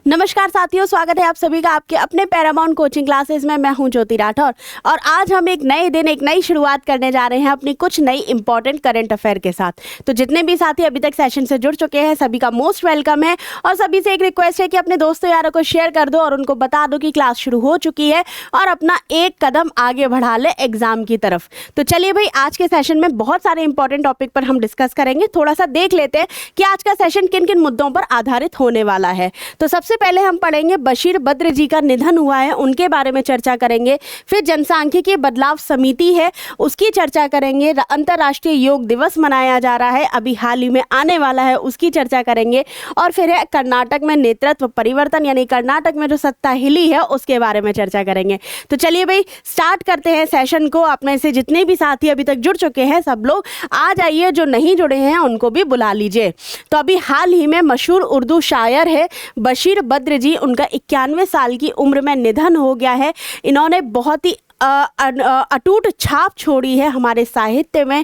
नमस्कार साथियों, स्वागत है आप सभी का आपके अपने पैरामाउंट कोचिंग क्लासेस में। मैं हूं ज्योति राठौर और आज हम एक नए दिन एक नई शुरुआत करने जा रहे हैं अपनी कुछ नई इंपॉर्टेंट करंट अफेयर के साथ। तो जितने भी साथी अभी तक सेशन से जुड़ चुके हैं सभी का मोस्ट वेलकम है और सभी से एक रिक्वेस्ट है कि अपने दोस्तों यारों को शेयर कर दो और उनको बता दो कि क्लास शुरू हो चुकी है और अपना एक कदम आगे बढ़ा ले एग्जाम की तरफ। तो चलिए भाई, आज के सेशन में बहुत सारे इंपॉर्टेंट टॉपिक पर हम डिस्कस करेंगे। थोड़ा सा देख लेते हैं कि आज का सेशन किन किन मुद्दों पर आधारित होने वाला है। तो सबसे पहले हम पढ़ेंगे बशीर बद्र जी का निधन हुआ है, उनके बारे में चर्चा करेंगे। फिर जनसांख्यिकी बदलाव समिति है, उसकी चर्चा करेंगे। अंतर्राष्ट्रीय योग दिवस मनाया जा रहा है, अभी हाल ही में आने वाला है, उसकी चर्चा करेंगे। और फिर है कर्नाटक में नेतृत्व परिवर्तन, यानी कर्नाटक में जो सत्ता हिली है उसके बारे में चर्चा करेंगे। तो चलिए भाई स्टार्ट करते हैं सेशन को। आप में से जितने भी साथी अभी तक जुड़ चुके हैं सब लोग आ जाइए, जो नहीं जुड़े हैं उनको भी बुला लीजिए। तो अभी हाल ही में मशहूर उर्दू शायर है बशीर बद्र जी, उनका 91 साल की उम्र में निधन हो गया है। इन्होंने बहुत ही अटूट छाप छोड़ी है हमारे साहित्य में,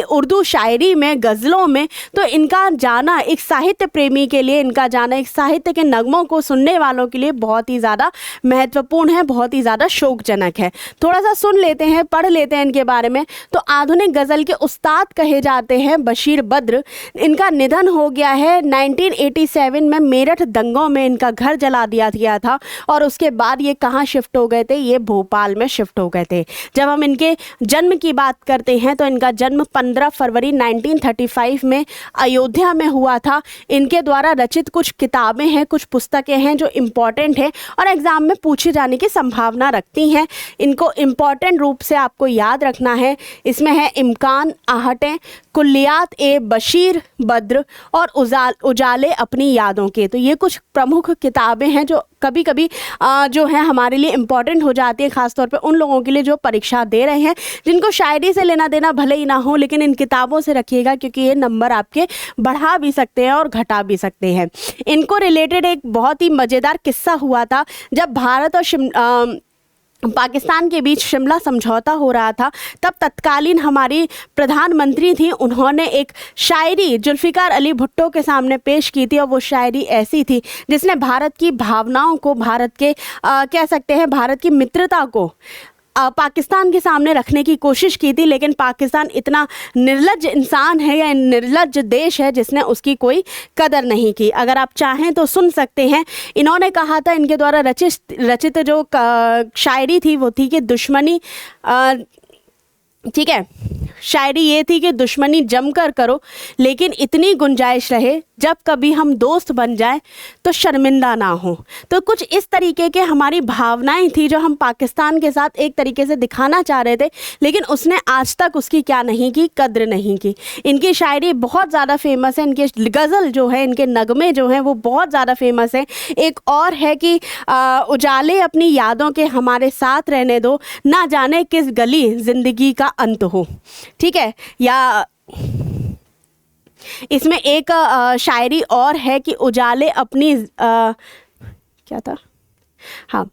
उर्दू शायरी में, गज़लों में। तो इनका जाना एक साहित्य प्रेमी के लिए, इनका जाना एक साहित्य के नगमों को सुनने वालों के लिए बहुत ही ज़्यादा महत्वपूर्ण है, बहुत ही ज़्यादा शोकजनक है। थोड़ा सा सुन लेते हैं, पढ़ लेते हैं इनके बारे में। तो आधुनिक गज़ल के उस्ताद कहे जाते हैं बशीर बद्र। इनका निधन हो गया है 1987 में। मेरठ दंगों में इनका घर जला दिया गया था और उसके बाद ये कहाँ शिफ्ट हो गए थे? ये भोपाल में शिफ्ट हो गए थे। जब हम इनके जन्म की बात करते हैं तो इनका जन्म 15 फरवरी 1935 में अयोध्या में हुआ था। इनके द्वारा रचित कुछ किताबें हैं, कुछ पुस्तकें हैं जो इम्पॉर्टेंट हैं और एग्जाम में पूछे जाने की संभावना रखती हैं। इनको इम्पॉर्टेंट रूप से आपको याद रखना है। इसमें है इम्कान आहटें, कुल्लियात ए बशीर बद्र और उजाले अपनी यादों के। तो ये कुछ प्रमुख किताबें हैं जो कभी कभी जो है हमारे लिए इम्पॉर्टेंट हो जाती है, खासतौर पे उन लोगों के लिए जो परीक्षा दे रहे हैं, जिनको शायरी से लेना देना भले ही ना हो, लेकिन इन किताबों से रखिएगा क्योंकि ये नंबर आपके बढ़ा भी सकते हैं और घटा भी सकते हैं। इनको रिलेटेड एक बहुत ही मज़ेदार किस्सा हुआ था जब भारत और पाकिस्तान के बीच शिमला समझौता हो रहा था। तब तत्कालीन हमारी प्रधानमंत्री थी, उन्होंने एक शायरी जुल्फ़िकार अली भुट्टो के सामने पेश की थी और वो शायरी ऐसी थी जिसने भारत की भावनाओं को, भारत के कह सकते हैं भारत की मित्रता को पाकिस्तान के सामने रखने की कोशिश की थी। लेकिन पाकिस्तान इतना निर्लज्ज इंसान है या निर्लज्ज देश है जिसने उसकी कोई कदर नहीं की। अगर आप चाहें तो सुन सकते हैं। इन्होंने कहा था, इनके द्वारा रचित जो शायरी थी वो थी कि दुश्मनी, ठीक है, शायरी ये थी कि दुश्मनी जमकर करो लेकिन इतनी गुंजाइश रहे जब कभी हम दोस्त बन जाए तो शर्मिंदा ना हो। तो कुछ इस तरीके के हमारी भावनाएं थी जो हम पाकिस्तान के साथ एक तरीके से दिखाना चाह रहे थे, लेकिन उसने आज तक उसकी क्या नहीं की, कद्र नहीं की। इनकी शायरी बहुत ज़्यादा फेमस है, इनके गज़ल जो है, इनके नगमे जो हैं वो बहुत ज़्यादा फेमस है। एक और है कि उजाले अपनी यादों के हमारे साथ रहने दो, ना जाने किस गली ज़िंदगी का अंत हो। ठीक है, या इसमें एक शायरी और है कि उजाले अपनी क्या था, हाँ,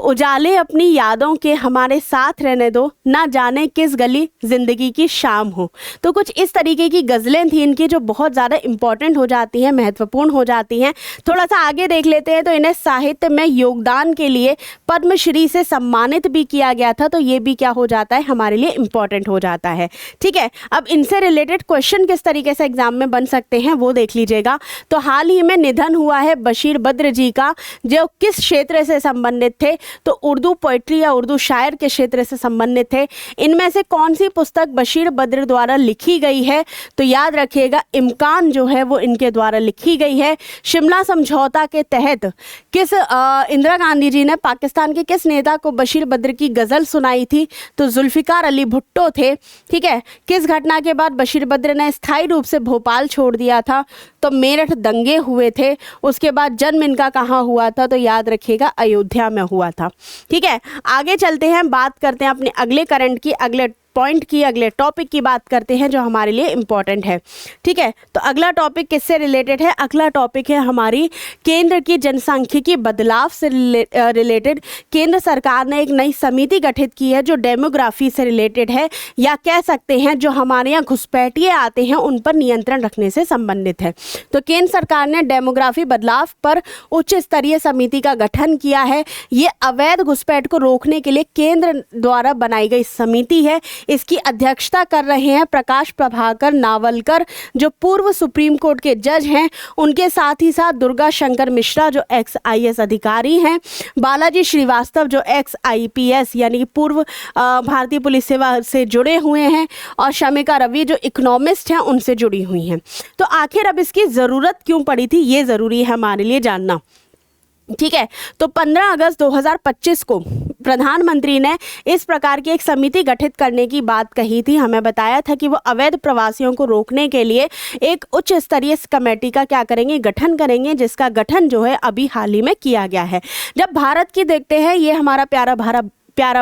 उजाले अपनी यादों के हमारे साथ रहने दो, ना जाने किस गली ज़िंदगी की शाम हो। तो कुछ इस तरीके की गज़लें थी इनकी जो बहुत ज़्यादा इम्पॉर्टेंट हो जाती हैं, महत्वपूर्ण हो जाती हैं। थोड़ा सा आगे देख लेते हैं। तो इन्हें साहित्य में योगदान के लिए पद्मश्री से सम्मानित भी किया गया था। तो ये भी क्या हो जाता है, हमारे लिए इम्पॉर्टेंट हो जाता है। ठीक है, अब इनसे रिलेटेड क्वेश्चन किस तरीके से एग्जाम में बन सकते हैं वो देख लीजिएगा। तो हाल ही में निधन हुआ है बशीर बद्र जी का, जो किस क्षेत्र से संबंधित थे? तो उर्दू पोइट्री या उर्दू शायर के क्षेत्र से संबंधित थे। इनमें से कौन सी पुस्तक बशीर बद्र द्वारा लिखी गई है? तो याद रखिएगा इम्कान जो है वो इनके द्वारा लिखी गई है। शिमला समझौता के तहत किस इंदिरा गांधी जी ने पाकिस्तान के किस नेता को बशीर बद्र की गज़ल सुनाई थी? तो जुल्फ़िकार अली भुट्टो थे। ठीक है, किस घटना के बाद बशीर बद्र ने स्थायी रूप से भोपाल छोड़ दिया था? तो मेरठ दंगे हुए थे। उसके बाद जन्म इनका कहाँ हुआ था? तो याद रखिएगा अयोध्या में हुआ था। ठीक है, आगे चलते हैं, बात करते हैं अपने अगले करंट की, अगले पॉइंट की, अगले टॉपिक की बात करते हैं जो हमारे लिए इम्पॉर्टेंट है। ठीक है, तो अगला टॉपिक किससे रिलेटेड है? अगला टॉपिक है हमारी केंद्र की जनसांख्यिकी बदलाव से रिलेटेड। केंद्र सरकार ने एक नई समिति गठित की है जो डेमोग्राफी से रिलेटेड है, या कह सकते हैं जो हमारे यहाँ घुसपैठिए आते हैं उन पर नियंत्रण रखने से संबंधित है। तो केंद्र सरकार ने डेमोग्राफी बदलाव पर उच्च स्तरीय समिति का गठन किया है। ये अवैध घुसपैठ को रोकने के लिए केंद्र द्वारा बनाई गई समिति है। इसकी अध्यक्षता कर रहे हैं प्रकाश प्रभाकर नावलकर जो पूर्व सुप्रीम कोर्ट के जज हैं। उनके साथ ही साथ दुर्गा शंकर मिश्रा जो एक्स IAS अधिकारी हैं, बालाजी श्रीवास्तव जो एक्स IPS यानी कि पूर्व भारतीय पुलिस सेवा से जुड़े हुए हैं, और शमिका रवि जो इकोनॉमिस्ट हैं उनसे जुड़ी हुई हैं। तो आखिर अब इसकी ज़रूरत क्यों पड़ी थी, ये ज़रूरी है हमारे लिए जानना। ठीक है, तो 15 अगस्त 2025 को प्रधानमंत्री ने इस प्रकार की एक समिति गठित करने की बात कही थी। हमें बताया था कि वो अवैध प्रवासियों को रोकने के लिए एक उच्च स्तरीय कमेटी का क्या करेंगे, गठन करेंगे, जिसका गठन जो है अभी हाल ही में किया गया है। जब भारत की देखते हैं, ये हमारा प्यारा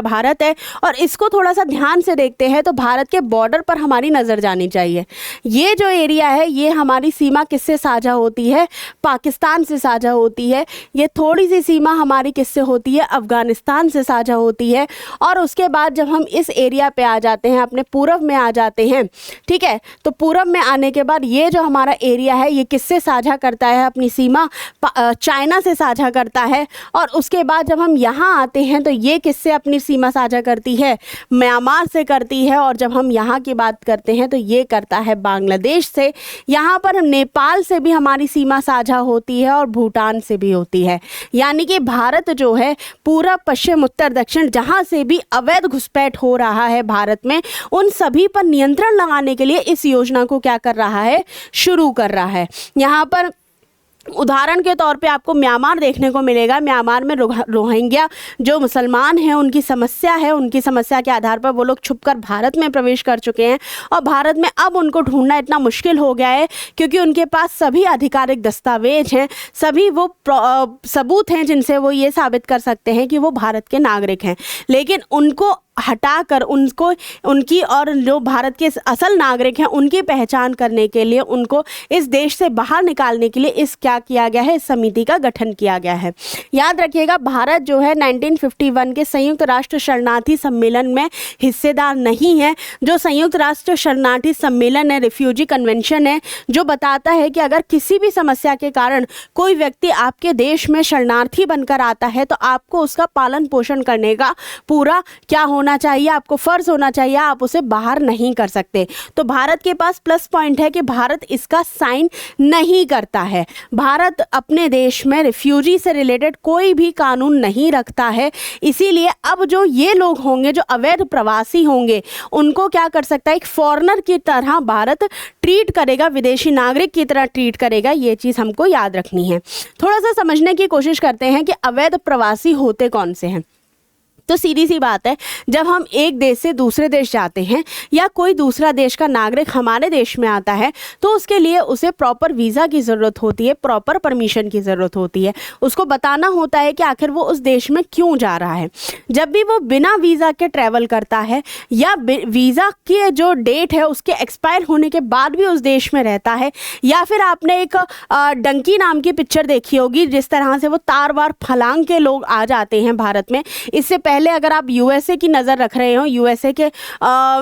भारत है, और इसको थोड़ा सा ध्यान से देखते हैं तो भारत के बॉर्डर पर हमारी नज़र जानी चाहिए। ये जो एरिया है ये हमारी सीमा किससे साझा होती है? पाकिस्तान से साझा होती है। ये थोड़ी सी सीमा हमारी किससे होती है? अफ़गानिस्तान से साझा होती है। और उसके बाद जब हम इस एरिया पे आ जाते हैं, अपने पूर्व में आ जाते हैं, ठीक है, तो पूर्व में आने के बाद ये जो हमारा एरिया है ये किससे साझा करता है? अपनी सीमा चाइना से साझा करता है। और उसके बाद जब हम यहाँ आते हैं तो ये किससे अपनी सीमा साझा करती है? म्यांमार से करती है। और जब हम यहाँ की बात करते हैं तो ये करता है बांग्लादेश से। यहाँ पर नेपाल से भी हमारी सीमा साझा होती है और भूटान से भी होती है। यानी कि भारत जो है पूरब पश्चिम उत्तर दक्षिण जहाँ से भी अवैध घुसपैठ हो रहा है भारत में, उन सभी पर नियंत्रण लगाने के लिए इस योजना को क्या कर रहा है? शुरू कर रहा है। यहाँ पर उदाहरण के तौर पे आपको म्यांमार देखने को मिलेगा। म्यांमार में रोहिंग्या जो मुसलमान हैं उनकी समस्या है, उनकी समस्या के आधार पर वो लोग छुपकर भारत में प्रवेश कर चुके हैं, और भारत में अब उनको ढूंढना इतना मुश्किल हो गया है क्योंकि उनके पास सभी आधिकारिक दस्तावेज हैं, सभी वो सबूत हैं जिनसे वो ये साबित कर सकते हैं कि वो भारत के नागरिक हैं। लेकिन उनको हटाकर उनको उनकी और जो भारत के असल नागरिक हैं उनकी पहचान करने के लिए, उनको इस देश से बाहर निकालने के लिए इस क्या किया गया है? इस समिति का गठन किया गया है। याद रखिएगा, भारत जो है 1951 के संयुक्त राष्ट्र शरणार्थी सम्मेलन में हिस्सेदार नहीं है। जो संयुक्त राष्ट्र शरणार्थी सम्मेलन है, रिफ्यूजी कन्वेंशन है, जो बताता है कि अगर किसी भी समस्या के कारण कोई व्यक्ति आपके देश में शरणार्थी बनकर आता है तो आपको उसका पालन पोषण करने का पूरा क्या होना चाहिए? आपको फर्ज होना चाहिए, आप उसे बाहर नहीं कर सकते। तो भारत के पास प्लस पॉइंट है कि भारत इसका साइन नहीं करता है। भारत अपने देश में रिफ्यूजी से रिलेटेड कोई भी कानून नहीं रखता है। इसीलिए अब जो ये लोग होंगे, जो अवैध प्रवासी होंगे, उनको क्या कर सकता है? एक फॉरेनर की तरह भारत ट्रीट करेगा, विदेशी नागरिक की तरह ट्रीट करेगा। ये चीज़ हमको याद रखनी है। थोड़ा सा समझने की कोशिश करते हैं कि अवैध प्रवासी होते कौन से हैं। तो सीधी सी बात है, जब हम एक देश से दूसरे देश जाते हैं या कोई दूसरा देश का नागरिक हमारे देश में आता है तो उसके लिए उसे प्रॉपर वीज़ा की ज़रूरत होती है, प्रॉपर परमिशन की ज़रूरत होती है। उसको बताना होता है कि आखिर वो उस देश में क्यों जा रहा है। जब भी वो बिना वीज़ा के ट्रैवल करता है या वीज़ा की जो डेट है उसके एक्सपायर होने के बाद भी उस देश में रहता है, या फिर आपने एक डंकी नाम की पिक्चर देखी होगी जिस तरह से वो तार वार फलांग के लोग आ जाते हैं भारत में। इससे पहले अगर आप यूएसए की नज़र रख रहे हो, यूएसए के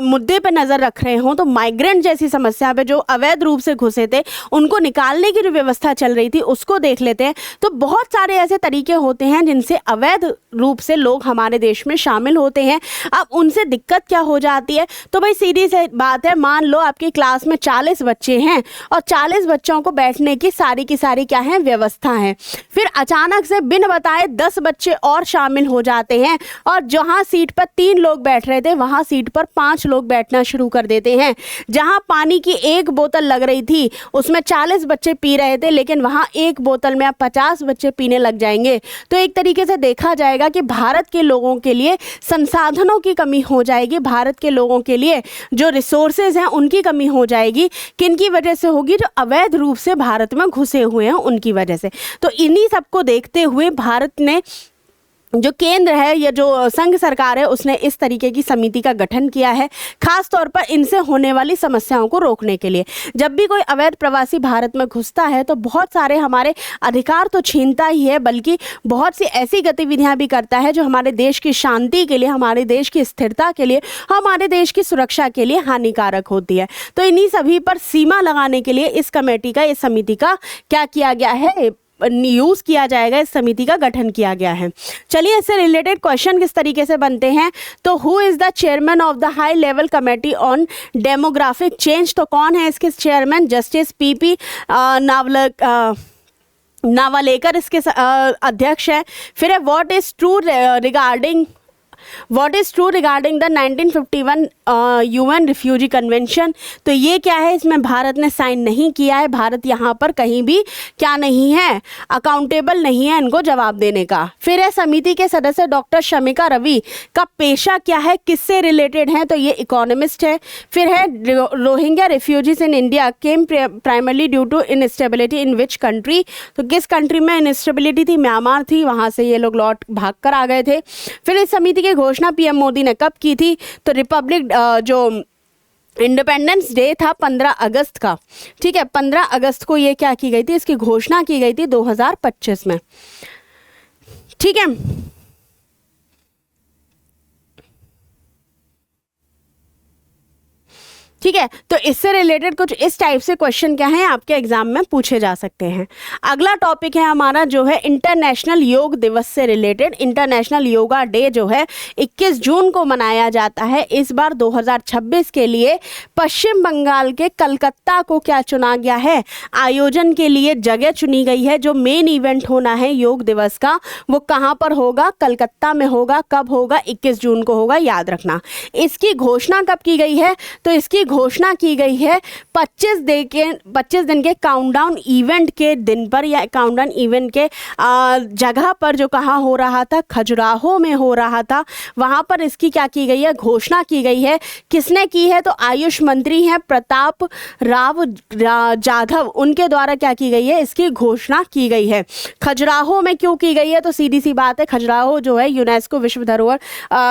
मुद्दे पे नज़र रख रहे हो, तो माइग्रेंट जैसी समस्या पे जो अवैध रूप से घुसे थे उनको निकालने की जो व्यवस्था चल रही थी उसको देख लेते हैं। तो बहुत सारे ऐसे तरीके होते हैं जिनसे अवैध रूप से लोग हमारे देश में शामिल होते हैं। अब उनसे दिक्कत क्या हो जाती है? तो भाई सीधी सी बात है, मान लो आपकी क्लास में 40 बच्चे हैं और 40 बच्चों को बैठने की सारी क्या है? व्यवस्था है। फिर अचानक से बिन बताए 10 बच्चे और शामिल हो जाते हैं और जहां सीट पर 3 लोग बैठ रहे थे वहां सीट पर 5 लोग बैठना शुरू कर देते हैं। जहां पानी की 1 बोतल लग रही थी उसमें 40 बच्चे पी रहे थे, लेकिन वहां 1 बोतल में अब 50 बच्चे पीने लग जाएंगे। तो एक तरीके से देखा जाएगा कि भारत के लोगों के लिए संसाधनों की कमी हो जाएगी, भारत के लोगों के लिए जो रिसोर्सेज हैं उनकी कमी हो जाएगी। किनकी वजह से होगी? जो अवैध रूप से भारत में घुसे हुए हैं उनकी वजह से। तो इन्हीं सबको देखते हुए भारत ने जो केंद्र है या जो संघ सरकार है उसने इस तरीके की समिति का गठन किया है, खास तौर पर इनसे होने वाली समस्याओं को रोकने के लिए। जब भी कोई अवैध प्रवासी भारत में घुसता है तो बहुत सारे हमारे अधिकार तो छीनता ही है, बल्कि बहुत सी ऐसी गतिविधियां भी करता है जो हमारे देश की शांति के लिए, हमारे देश की स्थिरता के लिए, हमारे देश की सुरक्षा के लिए हानिकारक होती है। तो इन्हीं सभी पर सीमा लगाने के लिए इस कमेटी का, इस समिति का क्या किया गया है, यूज़ किया जाएगा, इस समिति का गठन किया गया है। चलिए इससे रिलेटेड क्वेश्चन किस तरीके से बनते हैं। तो who is the chairman of the high level committee on demographic change, तो कौन है इसके चेयरमैन? जस्टिस पीपी नावलेकर इसके अध्यक्ष हैं। फिर है what is true regarding the 1951 UN refugee convention, तो ये क्या है, इसमें भारत ने साइन नहीं किया है। भारत यहाँ पर कहीं भी क्या नहीं है, अकाउंटेबल नहीं है इनको जवाब देने का। फिर है समिति के सदस्य डॉक्टर शमिका रवि का पेशा क्या है, किससे रिलेटेड है, तो ये इकोनॉमिस्ट है। फिर है Rohingya refugees in India came primarily due to instability in which country, तो किस कंट्री में इनस्टेबिलिटी थी, म्यांमार थी, वहाँ से ये लोग लौट भाग कर आ गए थे। फिर इस समिति की घोषणा पीएम मोदी ने कब की थी, तो रिपब्लिक जो इंडिपेंडेंस डे था 15 अगस्त का, ठीक है, 15 अगस्त को ये क्या की गई थी, इसकी घोषणा की गई थी 2025 में, ठीक है। ठीक है, तो इससे रिलेटेड कुछ इस टाइप से क्वेश्चन क्या है आपके एग्जाम में पूछे जा सकते हैं। अगला टॉपिक है हमारा जो है इंटरनेशनल योग दिवस से रिलेटेड। इंटरनेशनल योगा डे जो है 21 जून को मनाया जाता है। इस बार 2026 के लिए पश्चिम बंगाल के कलकत्ता को क्या चुना गया है, आयोजन के लिए जगह चुनी गई है। जो मेन इवेंट होना है योग दिवस का वो कहाँ पर होगा, कलकत्ता में होगा। कब होगा, 21 जून को होगा, याद रखना। इसकी घोषणा कब की गई है, तो इसकी घोषणा की गई है 25 दिन के काउंटडाउन इवेंट के दिन पर, या काउंटडाउन इवेंट के जगह पर, जो कहाँ हो रहा था, खजुराहो में हो रहा था। वहाँ पर इसकी क्या की गई है, घोषणा की गई है। किसने की है, तो आयुष मंत्री हैं प्रताप राव जाधव, उनके द्वारा क्या की गई है, इसकी घोषणा की गई है। खजुराहो में क्यों की गई है, तो सीधी सी बात है, खजुराहो जो है यूनेस्को विश्व धरोहर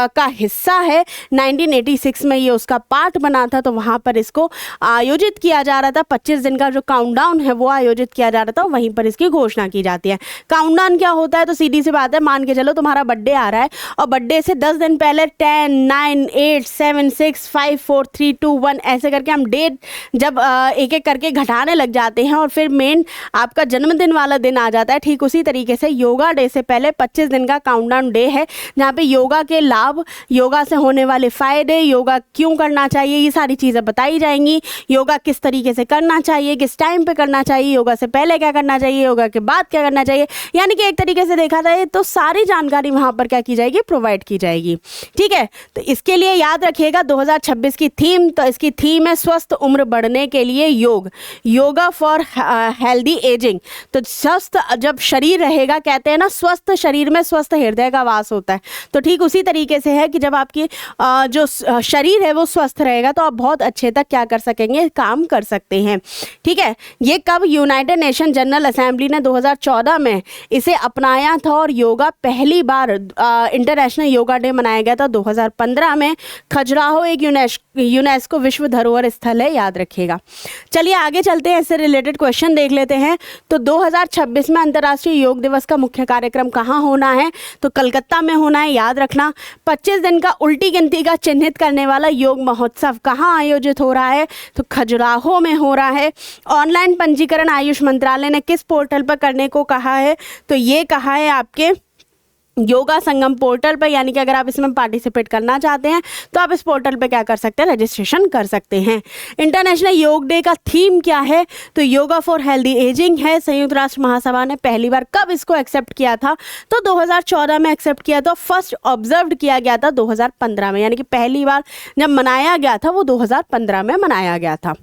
का हिस्सा है। 1986 में ये उसका पार्ट बना था, तो वहाँ पर इसको आयोजित किया जा रहा था। 25 दिन का जो काउंटडाउन है वो आयोजित किया जा रहा था, वहीं पर इसकी घोषणा की जाती है। काउंटडाउन क्या होता है, तो सीधी सी बात है, मान के चलो तुम्हारा बर्थडे आ रहा है और बर्थडे से 10 दिन पहले 10, 9, 8, 7, 6, 5, 4, 3, 2, 1 ऐसे करके हम डेट जब एक एक करके घटाने लग जाते हैं और फिर मेन आपका जन्मदिन वाला दिन आ जाता है। ठीक उसी तरीके से योगा डे से पहले 25 दिन का काउंटडाउन डे है, जहाँ पे योगा के लाभ, योगा से होने वाले फायदे, योगा क्यों करना चाहिए, ये सारी चीज़ें बताई जाएंगी। योगा किस तरीके से करना चाहिए, किस टाइम पे करना चाहिए, योगा से पहले क्या करना चाहिए, योगा के बाद क्या करना चाहिए, यानी कि एक तरीके से देखा जाए तो सारी जानकारी वहाँ पर क्या की जाएगी, प्रोवाइड की जाएगी। ठीक है, तो इसके लिए याद रखिएगा 2026 की थीम, तो इसकी थीम है स्वस्थ उम्र बढ़ने के लिए योग, योगा फॉर हेल्दी एजिंग। तो स्वस्थ जब शरीर रहेगा, कहते हैं ना स्वस्थ शरीर में स्वस्थ हृदय का वास होता है, तो ठीक उसी तरीके से है कि जब आपकी जो शरीर है वो स्वस्थ रहेगा तो आप बहुत अच्छे तक क्या कर सकेंगे, काम कर सकते हैं। ठीक है, ये कब यूनाइटेड नेशन जनरल असेंबली ने 2014 में इसे अपनाया था और योगा पहली बार इंटरनेशनल योगा डे मनाया गया था 2015 में। खजुराहो एक यूनेस्को विश्व धरोहर स्थल है, याद रखिएगा। चलिए आगे चलते हैं, इससे रिलेटेड क्वेश्चन देख लेते हैं। तो 2026 में अंतर्राष्ट्रीय योग दिवस का मुख्य कार्यक्रम कहाँ होना है, तो कलकत्ता में होना है, याद रखना। 25 दिन का उल्टी गिनती का चिन्हित करने वाला योग महोत्सव कहाँ आयोजित हो रहा है, तो खजुराहो में हो रहा है। ऑनलाइन पंजीकरण आयुष मंत्रालय ने किस पोर्टल पर करने को कहा है, तो ये कहा है आपके योगा संगम पोर्टल पर, यानी कि अगर आप इसमें पार्टिसिपेट करना चाहते हैं तो आप इस पोर्टल पे क्या कर सकते हैं, रजिस्ट्रेशन कर सकते हैं। इंटरनेशनल योग डे का थीम क्या है, तो योगा फॉर हेल्दी एजिंग है। संयुक्त राष्ट्र महासभा ने पहली बार कब इसको एक्सेप्ट किया था, तो 2014 में एक्सेप्ट किया था। फर्स्ट ऑब्जर्व किया गया था 2015 में, यानी कि पहली बार जब मनाया गया था वो 2015 में मनाया गया था।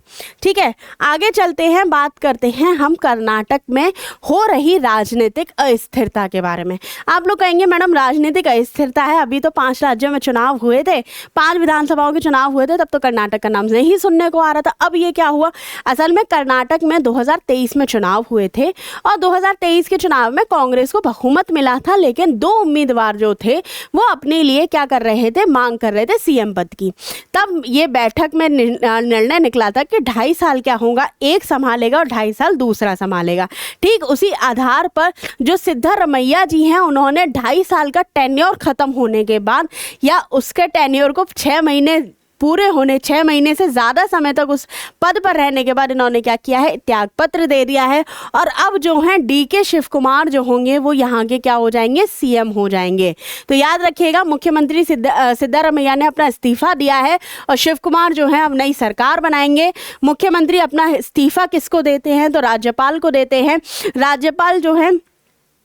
ठीक है, आगे चलते हैं, बात करते हैं हम कर्नाटक में हो रही राजनीतिक अस्थिरता के बारे में। आप लोग कहेंगे कहेंगे मैडम राजनीतिक अस्थिरता है, अभी तो 5 राज्यों में चुनाव हुए थे, 5 विधानसभाओं के चुनाव हुए थे, तब तो कर्नाटक का नाम नहीं सुनने को आ रहा था। अब ये क्या हुआ, असल में कर्नाटक में 2023 में चुनाव हुए थे और 2023 के चुनाव में कांग्रेस को बहुमत मिला था, लेकिन 2 उम्मीदवार जो थे वो अपने लिए क्या कर रहे थे, मांग कर रहे थे सीएम पद की। तब ये बैठक में निर्णय निकला था कि 2.5 साल क्या होगा, एक संभालेगा और 2.5 साल दूसरा संभालेगा। ठीक उसी आधार पर जो सिद्धारमैया जी हैं, उन्होंने 2.5 साल का टेन्योर खत्म होने के बाद या उसके टेन्योर को 6 महीने पूरे होने, 6 महीने से ज़्यादा समय तक उस पद पर रहने के बाद इन्होंने क्या किया है, त्यागपत्र दे दिया है। और अब जो हैं DK शिव कुमार जो होंगे वो यहाँ के क्या हो जाएंगे, सीएम हो जाएंगे। तो याद रखिएगा, मुख्यमंत्री सिद्धारमैया ने अपना इस्तीफा दिया है और शिव कुमार जो है अब नई सरकार बनाएंगे। मुख्यमंत्री अपना इस्तीफा किसको देते हैं, तो राज्यपाल को देते हैं। राज्यपाल जो है,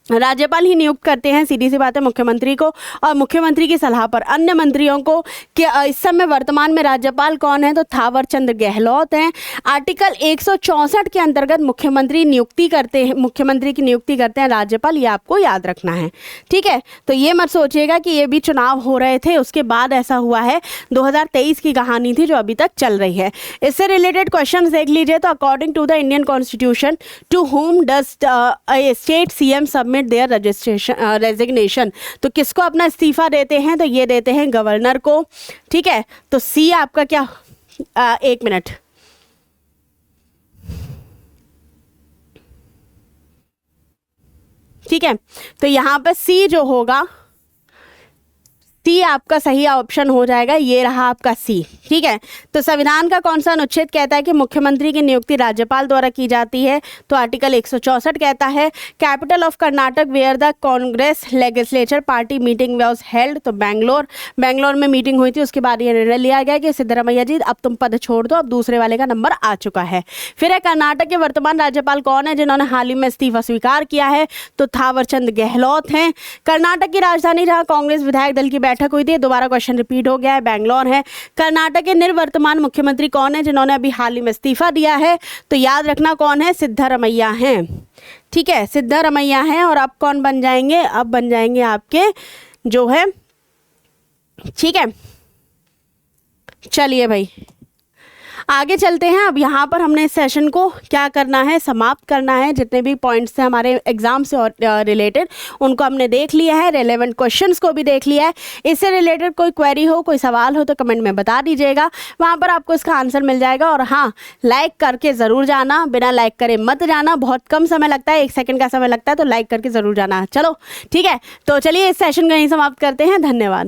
राज्यपाल ही नियुक्त करते हैं, सीधी सी बात है, मुख्यमंत्री को, और मुख्यमंत्री की सलाह पर अन्य मंत्रियों को। कि इस समय वर्तमान में राज्यपाल कौन है, तो थावर चंद गहलोत हैं। आर्टिकल 164 के अंतर्गत मुख्यमंत्री नियुक्ति करते हैं, मुख्यमंत्री की नियुक्ति करते हैं राज्यपाल, ये आपको याद रखना है। ठीक है, तो ये मत सोचिएगा कि ये भी चुनाव हो रहे थे उसके बाद ऐसा हुआ है, 2023 की कहानी थी जो अभी तक चल रही है। इससे रिलेटेड क्वेश्चन देख लीजिए। तो according to the Indian constitution, to whom does state CM submit their resignation, तो किसको अपना इस्तीफा देते हैं, तो ये देते हैं गवर्नर को। ठीक है, तो सी आपका क्या, 1 मिनट, ठीक है, तो यहाँ पे सी जो होगा, सी आपका सही ऑप्शन हो जाएगा, ये रहा आपका सी। ठीक है, तो संविधान का कौन सा अनुच्छेद कहता है कि मुख्यमंत्री की नियुक्ति राज्यपाल द्वारा की जाती है, तो आर्टिकल 164 कहता है। Capital of Karnataka where the Congress legislature party meeting was held, तो बैंगलोर, बैंगलोर में मीटिंग हुई थी, उसके बाद ये निर्णय लिया गया कि सिद्धारमैया जी अब तुम पद छोड़ दो, अब दूसरे वाले का नंबर आ चुका है। फिर है कर्नाटक के वर्तमान राज्यपाल कौन है जिन्होंने हाल ही में इस्तीफा स्वीकार किया है, तो थावरचंद गहलोत हैं। कर्नाटक की राजधानी जहाँ कांग्रेस विधायक दल की बैठक हुई थी, दोबारा क्वेश्चन रिपीट हो गया है, बैंगलोर है। कर्नाटक के निर्वर्तमान मुख्यमंत्री कौन है जिन्होंने अभी हाल ही में इस्तीफा दिया है, तो याद रखना कौन है, सिद्धारमैया हैं। ठीक है, सिद्धारमैया हैं। और अब कौन बन जाएंगे, अब बन जाएंगे आपके जो है, ठीक है, चलिए भाई आगे चलते हैं। अब यहाँ पर हमने इस सेशन को क्या करना है, समाप्त करना है। जितने भी पॉइंट्स थे हमारे एग्जाम से रिलेटेड उनको हमने देख लिया है, रेलेवेंट क्वेश्चंस को भी देख लिया है। इससे रिलेटेड कोई क्वेरी हो, कोई सवाल हो तो कमेंट में बता दीजिएगा, वहाँ पर आपको इसका आंसर मिल जाएगा। और हाँ, लाइक करके ज़रूर जाना, बिना लाइक करे मत जाना, बहुत कम समय लगता है, 1 सेकेंड का समय लगता है, तो लाइक करके ज़रूर जाना। चलो ठीक है, तो चलिए इस सेशन को यहीं समाप्त करते हैं। धन्यवाद।